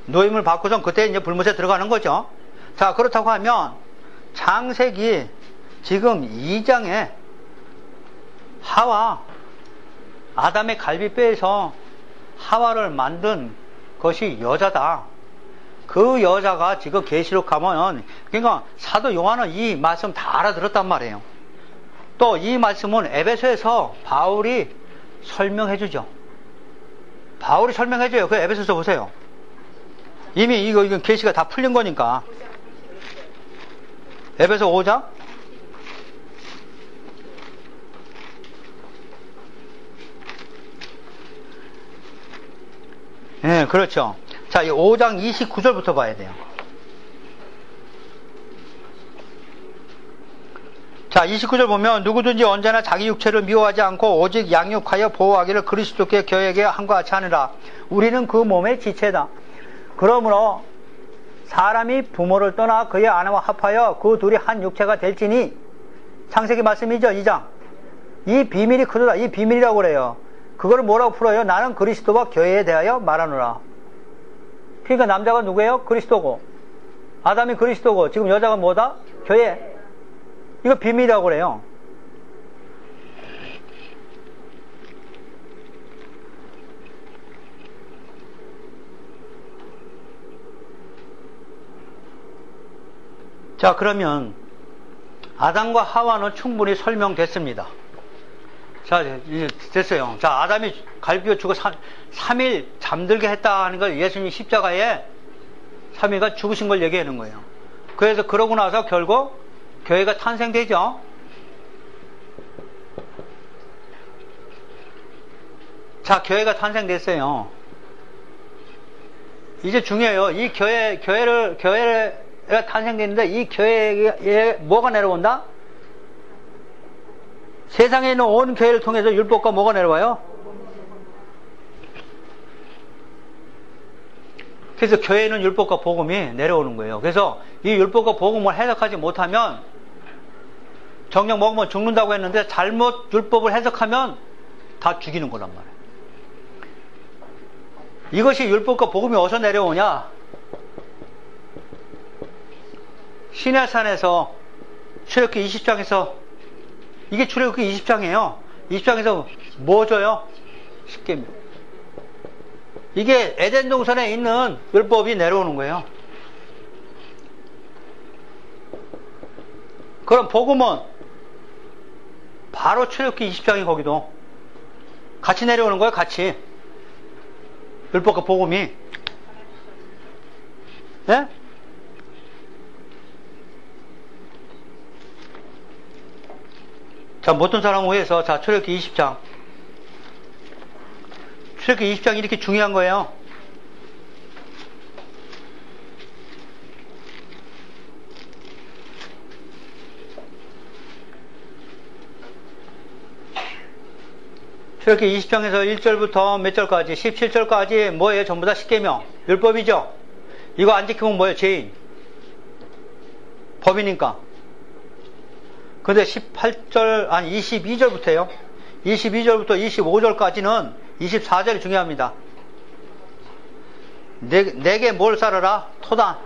노임을 받고선 그때 이제 불못에 들어가는 거죠. 자, 그렇다고 하면 창세기 지금 2장에 하와, 아담의 갈비뼈에서 하와를 만든 것이 여자다. 그 여자가 지금 계시록 가면, 그러니까 사도 요한은 이 말씀 다 알아들었단 말이에요. 또 이 말씀은 에베소에서 바울이 설명해주죠. 바울이 설명해줘요. 그 에베소서 보세요. 이미 이건 계시가 다 풀린 거니까. 에베소 5장. 네, 그렇죠. 자, 이 5장 29절부터 봐야 돼요. 자, 29절 보면 누구든지 언제나 자기 육체를 미워하지 않고 오직 양육하여 보호하기를 그리스도께 교회에게 한 것 같이 하느라. 우리는 그 몸의 지체다. 그러므로 사람이 부모를 떠나 그의 아내와 합하여 그 둘이 한 육체가 될지니, 창세기 말씀이죠, 2장. 이 비밀이 크도다. 이 비밀이라고 그래요. 그걸 뭐라고 풀어요? 나는 그리스도와 교회에 대하여 말하노라. 그러니까 남자가 누구예요? 그리스도고, 아담이 그리스도고, 지금 여자가 뭐다? 교회. 이거 비밀이라고 그래요. 자, 그러면 아담과 하와는 충분히 설명됐습니다. 자, 이제 됐어요. 자, 아담이 갈비뼈 죽어 3일 잠들게 했다 하는 걸 예수님 십자가에 3일간 죽으신 걸 얘기하는 거예요. 그래서 그러고 나서 결국 교회가 탄생되죠. 자, 교회가 탄생됐어요. 이제 중요해요. 이 교회가 탄생됐는데 이 교회에 뭐가 내려온다? 세상에 있는 온 교회를 통해서 율법과 뭐가 내려와요? 그래서 교회는 율법과 복음이 내려오는 거예요. 그래서 이 율법과 복음을 해석하지 못하면 정령 먹으면 죽는다고 했는데 잘못 율법을 해석하면 다 죽이는 거란 말이에요. 이것이 율법과 복음이 어디서 내려오냐? 시내산에서 출애굽기 20장에서, 이게 출애굽기 20장이에요. 20장에서 뭐 줘요? 십계명. 이게 에덴 동산에 있는 율법이 내려오는 거예요. 그럼 복음은 바로 출애굽기 20장이 거기도 같이 내려오는 거예요. 같이. 율법과 복음이. 네? 자, 못된 사람을 위해서, 자, 출애굽기 20장. 출애굽기 20장이 이렇게 중요한 거예요. 출애굽기 20장에서 1절부터 몇 절까지, 17절까지 뭐예요? 전부 다 십계명, 율법이죠. 이거 안 지키면 뭐예요? 죄인. 법이니까. 근데 18절, 아니 22절부터요. 22절부터 25절까지는 24절이 중요합니다. 내게 뭘 쌀어라? 토단.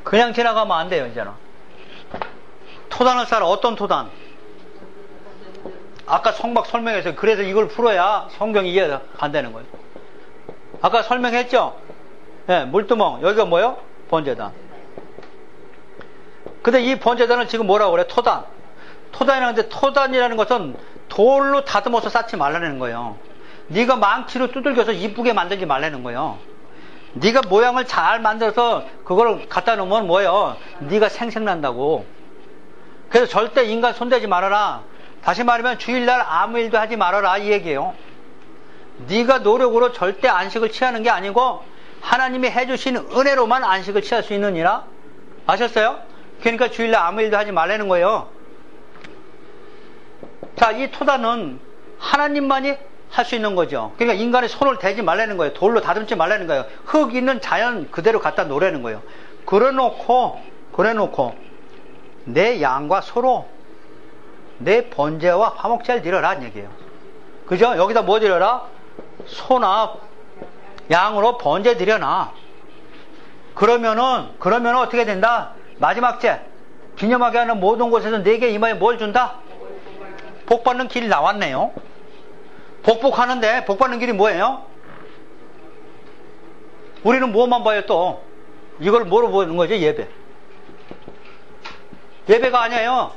그냥 지나가면 안 돼요, 이제는. 토단을 쌀어. 어떤 토단? 아까 성막 설명해서, 그래서 이걸 풀어야 성경이 이해가 안 되는 거예요. 아까 설명했죠? 네, 물두멍. 여기가 뭐요? 번제단. 근데 이 번제단을 지금 뭐라고 그래? 토단. 토단이라는데, 토단이라는 것은 돌로 다듬어서 쌓지 말라는 거예요. 네가 망치로 두들겨서 이쁘게 만들지 말라는 거예요. 네가 모양을 잘 만들어서 그걸 갖다 놓으면 뭐예요? 네가 생색난다고. 그래서 절대 인간 손대지 말아라. 다시 말하면 주일날 아무 일도 하지 말아라, 이 얘기예요. 네가 노력으로 절대 안식을 취하는 게 아니고 하나님이 해주신 은혜로만 안식을 취할 수 있느니라. 아셨어요? 그러니까 주일날 아무 일도 하지 말라는 거예요. 자, 이 토단은 하나님만이 할 수 있는 거죠. 그러니까 인간의 손을 대지 말라는 거예요. 돌로 다듬지 말라는 거예요. 흙 있는 자연 그대로 갖다 놓으라는 거예요. 그래놓고 내 양과 소로 내 번제와 화목제를 드려라, 얘기예요. 그죠? 여기다 뭐 드려라? 소나 양으로 번제 드려놔. 그러면은 어떻게 된다? 마지막 제 기념하게 하는 모든 곳에서 내게 이마에 뭘 준다? 복받는 길이 나왔네요. 복하는데 복받는 길이 뭐예요? 우리는 뭐만 봐요 또? 이걸 뭐로 보는 거지? 예배. 예배가 아니에요.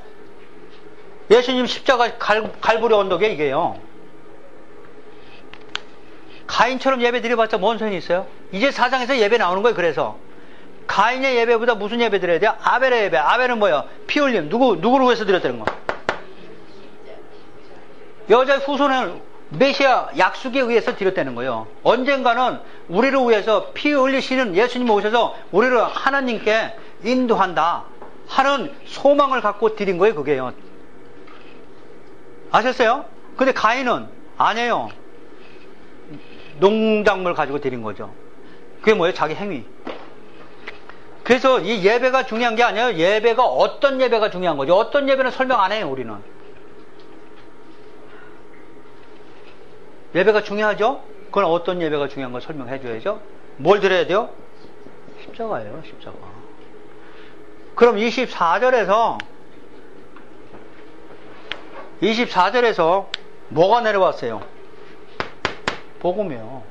예수님 십자가 갈보리 언덕에 이게요. 가인처럼 예배 드려봤자 뭔 소용이 있어요? 이제 사장에서 예배 나오는 거예요. 그래서 가인의 예배보다 무슨 예배 드려야 돼요? 아벨의 예배. 아벨은 뭐예요? 피 흘림. 누구를 위해서 드렸다는 거? 여자의 메시아 약속에 의해서 드렸다는 거예요. 언젠가는 우리를 위해서 피 흘리시는 예수님이 오셔서 우리를 하나님께 인도한다 하는 소망을 갖고 드린 거예요. 그게요. 아셨어요? 근데 가인은 아니에요. 농작물 가지고 드린 거죠. 그게 뭐예요? 자기 행위. 그래서 이 예배가 중요한 게 아니에요. 예배가 어떤 예배가 중요한 거죠. 어떤 예배는 설명 안 해요. 우리는. 예배가 중요하죠? 그건 어떤 예배가 중요한 걸 설명해 줘야죠. 뭘 드려야 돼요? 십자가예요. 십자가. 그럼 24절에서 뭐가 내려왔어요? 복음이요.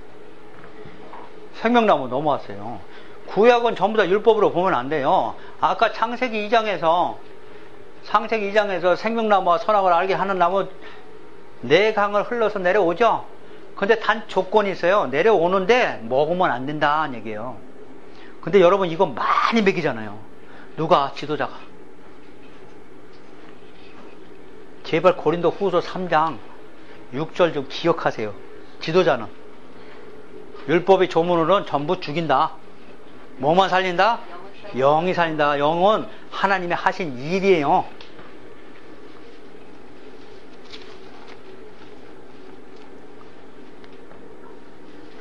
생명나무 넘어왔어요. 구약은 전부 다 율법으로 보면 안 돼요. 아까 창세기 2장에서 생명나무와 선악을 알게 하는 나무 네 강을 흘러서 내려오죠. 근데 단 조건이 있어요. 내려오는데 먹으면 안 된다는 얘기예요. 근데 여러분 이거 많이 먹이잖아요. 누가? 지도자가. 제발 고린도 후서 3장 6절 좀 기억하세요. 지도자는 율법의 조문으로는 전부 죽인다. 뭐만 살린다? 영이 살린다. 영은 하나님이 하신 일이에요.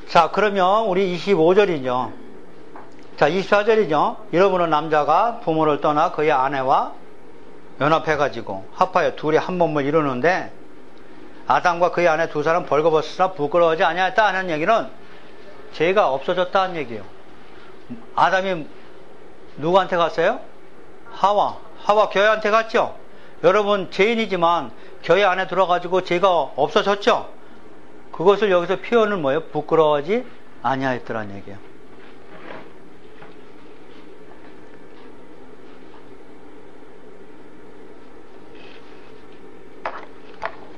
자, 그러면 우리 25절이죠. 자, 24절이죠. 여러분은 남자가 부모를 떠나 그의 아내와 연합해가지고 합하여 둘이 한 몸을 이루는데 아담과 그의 아내 두 사람 벌거벗으나 부끄러워하지 아니하였다 하는 얘기는 죄가 없어졌다는 얘기예요. 아담이 누구한테 갔어요? 하와 교회한테 갔죠. 여러분 죄인이지만 교회 안에 들어가지고 죄가 없어졌죠. 그것을 여기서 표현은 뭐예요? 부끄러워하지 아니하였더라는 얘기예요.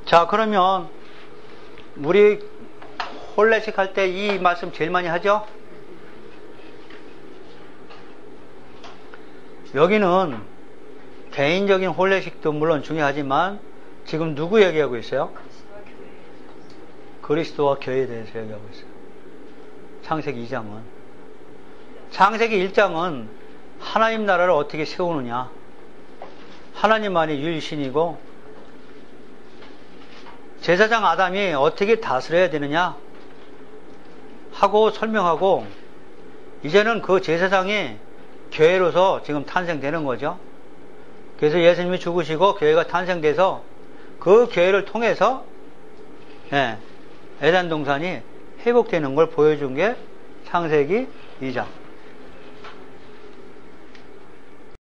자, 그러면 우리 혼례식 할 때 이 말씀 제일 많이 하죠? 여기는 개인적인 혼례식도 물론 중요하지만 지금 누구 얘기하고 있어요? 그리스도와 교회에 대해서 얘기하고 있어요. 창세기 2장은. 창세기 1장은 하나님 나라를 어떻게 세우느냐. 하나님만이 유일신이고 제사장 아담이 어떻게 다스려야 되느냐 하고 설명하고 이제는 그 제사장이 교회로서 지금 탄생되는 거죠. 그래서 예수님이 죽으시고 교회가 탄생돼서 그 교회를 통해서 에덴 동산이 회복되는 걸 보여준 게 창세기 2장.